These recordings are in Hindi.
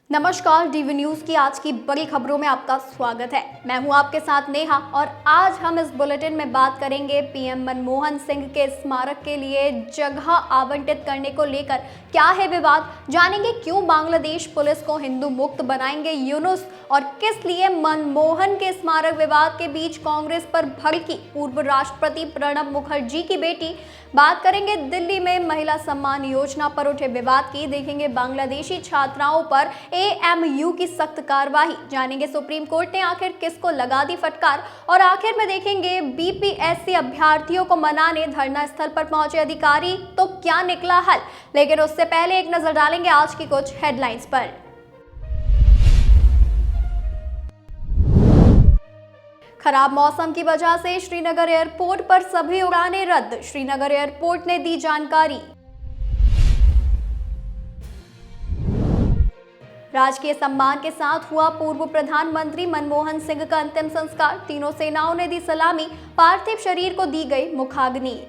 नमस्कार, डीवी न्यूज की आज की बड़ी खबरों में आपका स्वागत है। मैं हूं आपके साथ नेहा और आज हम इस बुलेटिन में बात करेंगे पीएम मनमोहन सिंह के स्मारक के लिए जगह आवंटित करने को लेकर क्या है विवाद, जानेंगे क्यों बांग्लादेश पुलिस को हिंदू मुक्त बनाएंगे यूनुस और किस लिए मनमोहन के स्मारक विवाद के बीच कांग्रेस पर भड़की पूर्व राष्ट्रपति प्रणब मुखर्जी की बेटी। बात करेंगे दिल्ली में महिला सम्मान योजना पर उठे विवाद की, देखेंगे बांग्लादेशी छात्राओं पर एएमयू की सख्त कार्रवाई, जानेंगे सुप्रीम कोर्ट ने आखिर किसको लगा दी फटकार और आखिर में देखेंगे बीपीएससी अभ्यर्थियों को मनाने धरना स्थल पर पहुंचे अधिकारी, तो क्या निकला हल। लेकिन उससे पहले एक नजर डालेंगे आज की कुछ हेडलाइंस पर। खराब मौसम की वजह से श्रीनगर एयरपोर्ट पर सभी उड़ानें रद्द, श्रीनगर एयरपोर्ट ने दी जानकारी। राजकीय सम्मान के साथ हुआ पूर्व प्रधानमंत्री मनमोहन सिंह का अंतिम संस्कार, तीनों सेनाओं ने दी सलामी, पार्थिव शरीर को दी गई मुखाग्नि।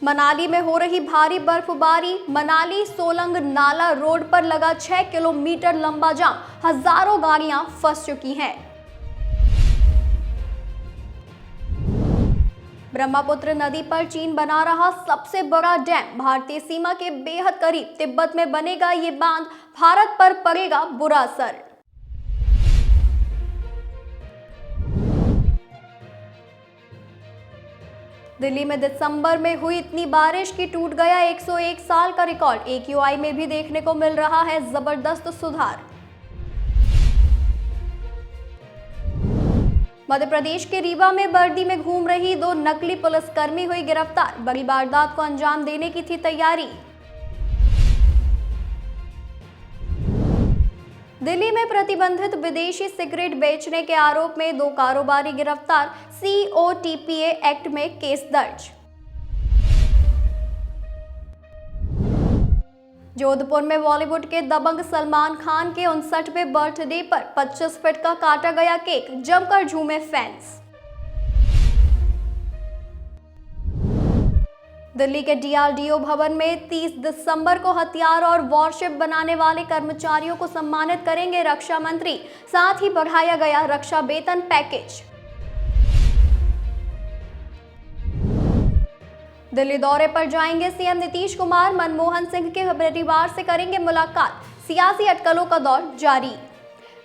मनाली में हो रही भारी बर्फबारी, मनाली सोलंग नाला रोड पर लगा 6 किलोमीटर लंबा जाम, हजारों गाड़ियां फंस चुकी हैं। ब्रह्मपुत्र नदी पर चीन बना रहा सबसे बड़ा डैम, भारतीय सीमा के बेहद करीब तिब्बत में बनेगा ये बांध, भारत पर पड़ेगा बुरा असर। दिल्ली में दिसंबर में हुई इतनी बारिश की टूट गया 101 साल का रिकॉर्ड, एक्यूआई में भी देखने को मिल रहा है जबरदस्त सुधार। मध्य प्रदेश के रीवा में वर्दी में घूम रही 2 नकली पुलिसकर्मी हुई गिरफ्तार, बड़ी वारदात को अंजाम देने की थी तैयारी। दिल्ली में प्रतिबंधित विदेशी सिगरेट बेचने के आरोप में 2 कारोबारी गिरफ्तार, सीओटीपीए एक्ट में केस दर्ज। जोधपुर में बॉलीवुड के दबंग सलमान खान के 59वें बर्थडे पर 25 फीट का काटा गया केक, जमकर झूमे फैंस। दिल्ली के डीआरडीओ भवन में 30 दिसंबर को हथियार और वॉरशिप बनाने वाले कर्मचारियों को सम्मानित करेंगे रक्षा मंत्री, साथ ही बढ़ाया गया रक्षा वेतन पैकेज। दिल्ली दौरे पर जाएंगे सीएम नीतीश कुमार, मनमोहन सिंह के परिवार से करेंगे मुलाकात, सियासी अटकलों का दौर जारी।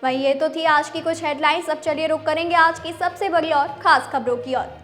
वहीं ये तो थी आज की कुछ हेडलाइंस, अब चलिए रुक करेंगे आज की सबसे बड़ी और खास खबरों की ओर।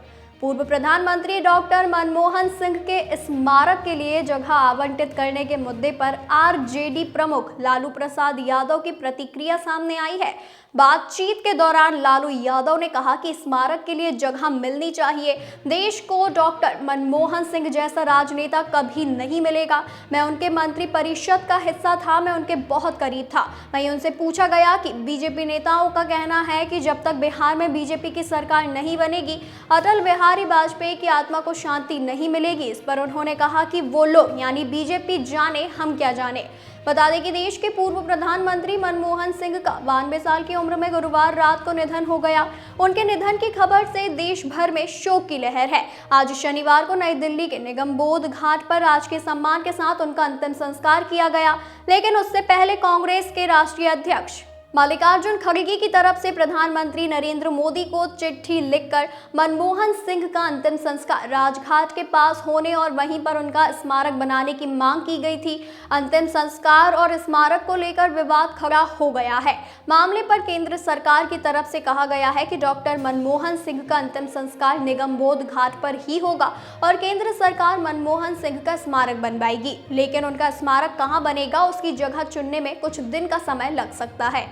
पूर्व प्रधानमंत्री डॉक्टर मनमोहन सिंह के स्मारक के लिए जगह आवंटित करने के मुद्दे पर आरजेडी प्रमुख लालू प्रसाद यादव की प्रतिक्रिया सामने आई है। बातचीत के दौरान लालू यादव ने कहा कि स्मारक के लिए जगह मिलनी चाहिए, देश को डॉक्टर मनमोहन सिंह जैसा राजनेता कभी नहीं मिलेगा। मैं उनके मंत्रिपरिषद का हिस्सा था, मैं उनके बहुत करीब था। वहीं उनसे पूछा गया कि बीजेपी नेताओं का कहना है कि जब तक बिहार में बीजेपी की सरकार नहीं बनेगी अटल बिहारी वाजपेयी की आत्मा को शांति नहीं मिलेगी। इस पर उन्होंने कहा कि वो लोग यानी बीजेपी जाने, हम क्या जाने। बता दें कि देश के पूर्व प्रधानमंत्री मनमोहन सिंह का 92 साल की उम्र में गुरुवार रात को निधन हो गया। उनके निधन की खबर से देश भर में शोक की लहर है। आज शनिवार को नई दिल्ली के निगमबोध घाट पर राजकीय सम्मान के साथ उनका अंतिम संस्कार किया गया, लेकिन उससे पहले कांग्रेस के राष्ट्रीय अध्यक्ष मल्लिकार्जुन खड़गे की तरफ से प्रधानमंत्री नरेंद्र मोदी को चिट्ठी लिखकर मनमोहन सिंह का अंतिम संस्कार राजघाट के पास होने और वहीं पर उनका स्मारक बनाने की मांग की गई थी। अंतिम संस्कार और स्मारक को लेकर विवाद खड़ा हो गया है। मामले पर केंद्र सरकार की तरफ से कहा गया है कि डॉक्टर मनमोहन सिंह का अंतिम संस्कार निगमबोध घाट पर ही होगा और केंद्र सरकार मनमोहन सिंह का स्मारक बनवाएगी, लेकिन उनका स्मारक कहां बनेगा उसकी जगह चुनने में कुछ दिन का समय लग सकता है।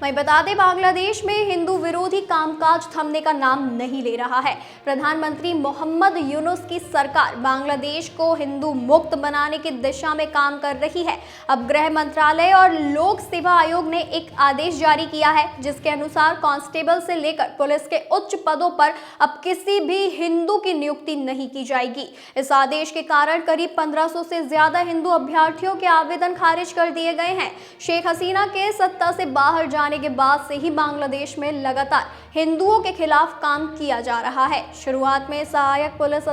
वहीं बता दें, बांग्लादेश में हिंदू विरोधी कामकाज थमने का नाम नहीं ले रहा है। प्रधानमंत्री मोहम्मद यूनुस की सरकार बांग्लादेश को हिंदू मुक्त बनाने की दिशा में काम कर रही है। अब गृह मंत्रालय और लोक सेवा आयोग ने एक आदेश जारी किया है, जिसके अनुसार कांस्टेबल से लेकर पुलिस के उच्च पदों पर अब किसी भी हिंदू की नियुक्ति नहीं की जाएगी। इस आदेश के कारण करीब 1500 से ज्यादा हिंदू अभ्यर्थियों के आवेदन खारिज कर दिए गए हैं। शेख हसीना के सत्ता से बाहर जाने के बाद से ही बांग्लादेश में लगातार हिंदुओं के खिलाफ काम किया जा रहा है। शुरुआत में सहायक पुलिस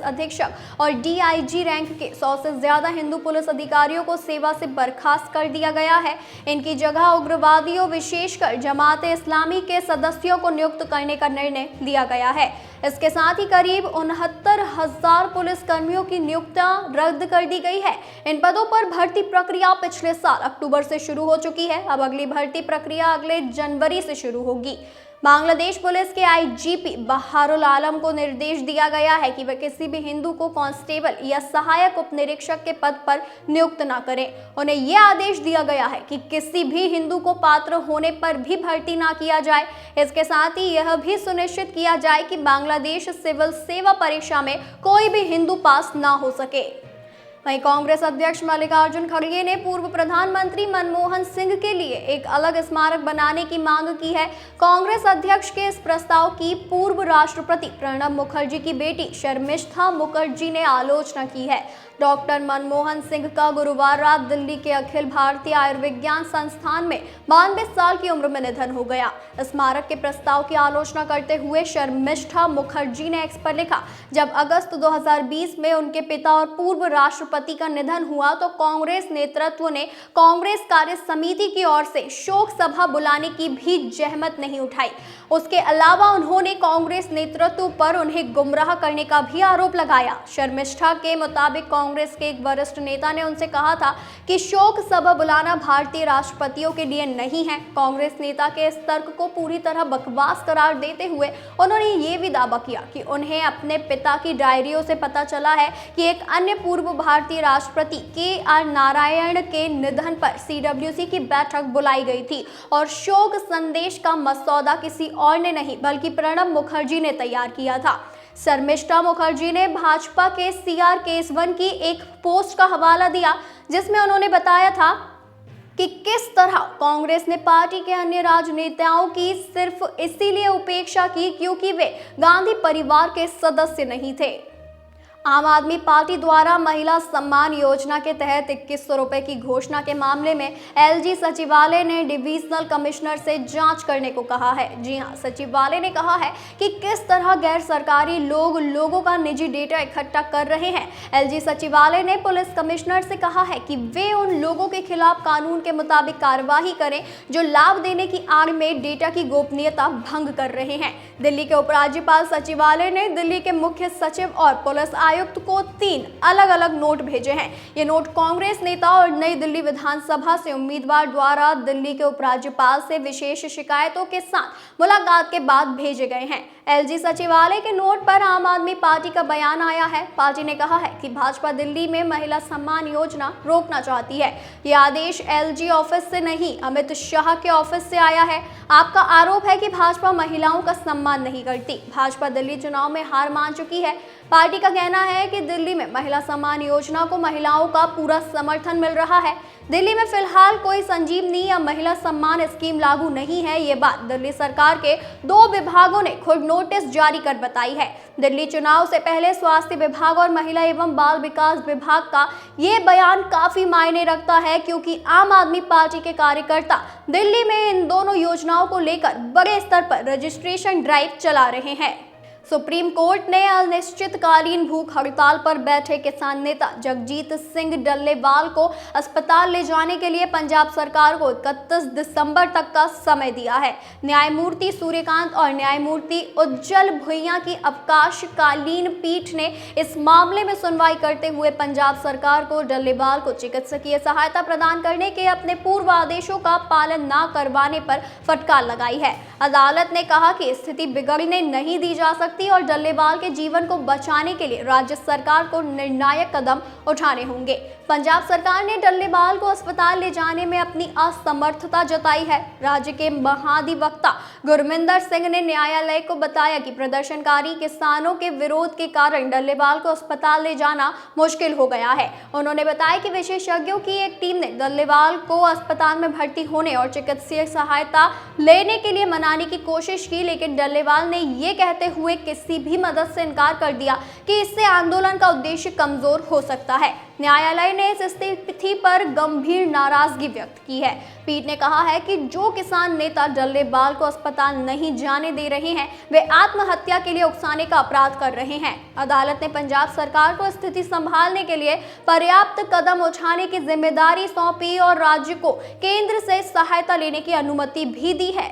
अधीक्षक और डीआईजी रैंक के 100 से ज्यादा हिंदू पुलिस अधिकारियों को सेवा से बर्खास्त कर दिया गया है। इनकी जगह उग्रवादियों, विशेषकर जमाते इस्लामी के सदस्यों को नियुक्त करने का निर्णय लिया गया है। इसके साथ ही करीब 69,000 पुलिस कर्मियों की नियुक्तियां रद्द कर दी गई है। इन पदों पर भर्ती प्रक्रिया पिछले साल अक्टूबर से शुरू हो चुकी है। अब अगली भर्ती प्रक्रिया अगले जनवरी से शुरू होगी। बांग्लादेश पुलिस के आईजीपी बहारुल आलम को निर्देश दिया गया है कि वे किसी भी हिंदू को कांस्टेबल या सहायक उपनिरीक्षक के पद पर नियुक्त न करें। उन्हें यह आदेश दिया गया है कि किसी भी हिंदू को पात्र होने पर भी भर्ती न किया जाए। इसके साथ ही यह भी सुनिश्चित किया जाए कि बांग्लादेश सिविल सेवा परीक्षा में कोई भी हिंदू पास न हो सके। वहीं कांग्रेस अध्यक्ष मल्लिकार्जुन खड़गे ने पूर्व प्रधानमंत्री मनमोहन सिंह के लिए एक अलग स्मारक बनाने की मांग की है। कांग्रेस अध्यक्ष के इस प्रस्ताव की पूर्व राष्ट्रपति प्रणब मुखर्जी की बेटी शर्मिष्ठा मुखर्जी ने आलोचना की है। डॉक्टर मनमोहन सिंह का गुरुवार रात दिल्ली के अखिल भारतीय आयुर्विज्ञान संस्थान में 92 साल की उम्र में निधन हो गया। स्मारक के प्रस्ताव की आलोचना करते हुए शर्मिष्ठा मुखर्जी ने एक्स पर लिखा, जब अगस्त 2020 में उनके पिता और पूर्व राष्ट्रपति का निधन हुआ तो कांग्रेस नेतृत्व ने कांग्रेस कार्य समिति की ओर से शोक सभा बुलाने की भी जहमत नहीं उठाई। उसके अलावा उन्होंने कांग्रेस नेतृत्व पर उन्हें गुमराह करने का भी आरोप लगाया। शर्मिष्ठा के मुताबिक कांग्रेस के एक वरिष्ठ नेता ने उनसे कहा था कि शोक सभा बुलाना भारतीय राष्ट्रपतियों के लिए नहीं है। कांग्रेस नेता के इस तर्क को पूरी तरह बकवास करार देते हुए उन्होंने ये भी दावा किया कि उन्हें अपने पिता की डायरियों से पता चला है कि एक अन्य पूर्व भारतीय राष्ट्रपति के.आर. नारायण के निधन पर सीडब्ल्यूसी की बैठक बुलाई गई थी और शोक संदेश का मसौदा किसी और ने नहीं बल्कि प्रणब मुखर्जी ने तैयार किया था। शर्मिष्ठा मुखर्जी ने भाजपा के सीआर केसवन की एक पोस्ट का हवाला दिया जिसमें उन्होंने बताया था कि किस तरह कांग्रेस ने पार्टी के अन्य राजनेताओं की सिर्फ इसीलिए उपेक्षा की क्योंकि वे गांधी परिवार के सदस्य नहीं थे। आम आदमी पार्टी द्वारा महिला सम्मान योजना के तहत 2100 रुपए की घोषणा के मामले में एलजी सचिवालय ने डिविजनल कमिश्नर से जांच करने को कहा है। जी हां, सचिवालय ने कहा है कि किस तरह गैर सरकारी लोगों का निजी डेटा इकट्ठा कर रहे हैं। एलजी सचिवालय ने पुलिस कमिश्नर से कहा है कि वे उन लोगों के खिलाफ कानून के मुताबिक कार्रवाई करें जो लाभ देने की आड़ में डेटा की गोपनीयता भंग कर रहे हैं। दिल्ली के उपराज्यपाल सचिवालय ने दिल्ली के मुख्य सचिव और पुलिस आयुक्त को 3 अलग अलग नोट भेजे हैं। ये नोट कांग्रेस नेता और नई दिल्ली विधानसभा से उम्मीदवार द्वारा दिल्ली के उपराज्यपाल से विशेष शिकायतों के साथ मुलाकात के बाद भेजे गए हैं। एलजी सचिवालय के नोट पर आम आदमी पार्टी का बयान आया है। पार्टी ने कहा है कि भाजपा दिल्ली में महिला सम्मान योजना रोकना चाहती है। ये आदेश एलजी ऑफिस से नहीं, अमित शाह के ऑफिस से आया है। आपका आरोप है कि भाजपा महिलाओं का सम्मान नहीं करती। भाजपा दिल्ली चुनाव में हार मान चुकी है। पार्टी का कहना है कि दिल्ली में महिला सम्मान योजना को महिलाओं का पूरा समर्थन मिल रहा है। दिल्ली में फिलहाल कोई संजीवनी या महिला सम्मान स्कीम लागू नहीं है। ये बात दिल्ली सरकार के 2 विभागों ने खुद नोटिस जारी कर बताई है। दिल्ली चुनाव से पहले स्वास्थ्य विभाग और महिला एवं बाल विकास विभाग का ये बयान काफी मायने रखता है क्योंकि आम आदमी पार्टी के कार्यकर्ता दिल्ली में इन दोनों योजनाओं को लेकर बड़े स्तर पर रजिस्ट्रेशन ड्राइव चला रहे हैं। सुप्रीम कोर्ट ने अनिश्चितकालीन भूख हड़ताल पर बैठे किसान नेता जगजीत सिंह डल्लेवाल को अस्पताल ले जाने के लिए पंजाब सरकार को 31 दिसंबर तक का समय दिया है। न्यायमूर्ति सूर्यकांत और न्यायमूर्ति उज्जवल भुइयां की अवकाशकालीन पीठ ने इस मामले में सुनवाई करते हुए पंजाब सरकार को डल्लेवाल को चिकित्सकीय सहायता प्रदान करने के अपने पूर्व आदेशों का पालन न करवाने पर फटकार लगाई है। अदालत ने कहा कि स्थिति बिगड़ने नहीं दी जा सकती और डल्लेवाल के जीवन को बचाने के लिए राज्य सरकार को निर्णायक कदम उठाने होंगे। पंजाब सरकार ने डल्लेवाल को अस्पताल ले जाने में अपनी असमर्थता जताई है। राज्य के महाधिवक्ता गुरमिंदर सिंह ने न्यायालय को बताया कि प्रदर्शनकारी किसानों के विरोध के कारण डल्लेवाल को अस्पताल ले जाना मुश्किल हो गया है। उन्होंने बताया कि विशेषज्ञों की एक टीम ने डल्लेवाल को अस्पताल में भर्ती होने और चिकित्सीय सहायता लेने के लिए मनाने की कोशिश की, लेकिन डल्लेवाल ने ये कहते हुए किसी भी मदद से इनकार कर दिया कि इससे आंदोलन का उद्देश्य कमजोर हो सकता है। न्यायालय ने इस स्थिति पर गंभीर नाराजगी व्यक्त की है। पीठ ने कहा है कि जो किसान नेता डल्लेबाल को अस्पताल नहीं जाने दे रहे हैं, वे आत्महत्या के लिए उकसाने का अपराध कर रहे हैं। अदालत ने पंजाब सरकार को स्थिति संभालने के लिए पर्याप्त कदम उठाने की जिम्मेदारी सौंपी और राज्य को केंद्र से सहायता लेने की अनुमति भी दी है।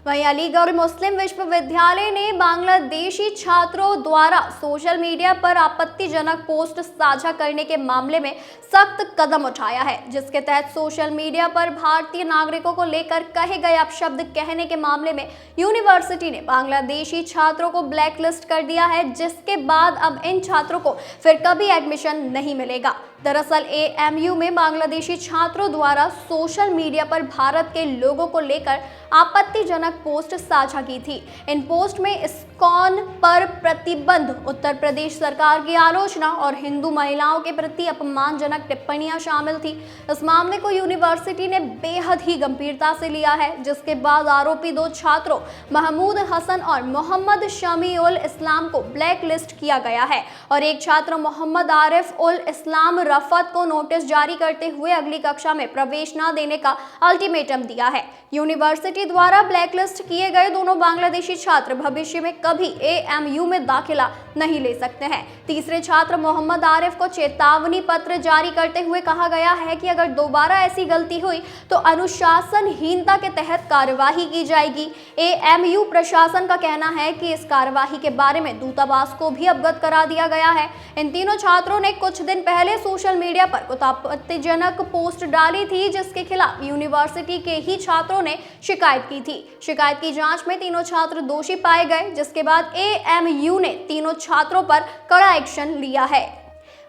वहीं अलीगढ़ मुस्लिम विश्वविद्यालय ने बांग्लादेशी छात्रों द्वारा सोशल मीडिया पर आपत्तिजनक पोस्ट साझा करने के मामले में सख्त कदम उठाया है, जिसके तहत सोशल मीडिया पर भारतीय नागरिकों को लेकर कहे गए अपशब्द कहने के मामले में यूनिवर्सिटी ने बांग्लादेशी छात्रों को ब्लैकलिस्ट कर दिया है, जिसके बाद अब इन छात्रों को फिर कभी एडमिशन नहीं मिलेगा। दरअसल एएमयू में बांग्लादेशी छात्रों द्वारा सोशल मीडिया पर भारत के लोगों को लेकर आपत्तिजनक पोस्ट साझा की थी। इन पोस्ट में इस्कॉन पर प्रतिबंध, उत्तर प्रदेश सरकार की आलोचना और हिंदू महिलाओं के प्रति अपमानजनक टिप्पणियां शामिल थी। इस मामले को यूनिवर्सिटी ने बेहद ही गंभीरता से लिया है, जिसके बाद आरोपी 2 छात्रों महमूद हसन और मोहम्मद शमी उल इस्लाम को ब्लैक लिस्ट किया गया है और एक छात्र मोहम्मद आरिफ उल इस्लाम रफत को नोटिस जारी करते हुए अगली कक्षा में प्रवेश न देने का अल्टीमेटम दिया है। यूनिवर्सिटी द्वारा ब्लैकलिस्ट किए गए दोनों बांग्लादेशी छात्र भविष्य में कभी एएमयू में दाखिला नहीं ले सकते हैं। तीसरे छात्र मोहम्मद आरिफ को चेतावनी पत्र जारी करते हुए कहा गया है कि अगर दोबारा ऐसी गलती हुई तो अनुशासनहीनता के तहत कार्यवाही की जाएगी। एएमयू प्रशासन का कहना है कि इस कार्यवाही के बारे में दूतावास को भी अवगत करा दिया गया है। इन तीनों छात्रों ने कुछ दिन पहले सोशल मीडिया पर कुछ आपत्तिजनक पोस्ट डाली थी, जिसके खिलाफ यूनिवर्सिटी के ही छात्रों ने शिकायत की थी। शिकायत की जांच में तीनों छात्र दोषी पाए गए, जिसके बाद एएमयू ने तीनों छात्रों पर कड़ा एक्शन लिया है।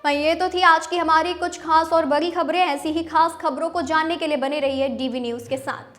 वहीं ये तो थी आज की हमारी कुछ खास और बड़ी खबरें। ऐसी ही खास खबरों को जानने के लिए बने रहिए डीवी न्यूज़ के साथ।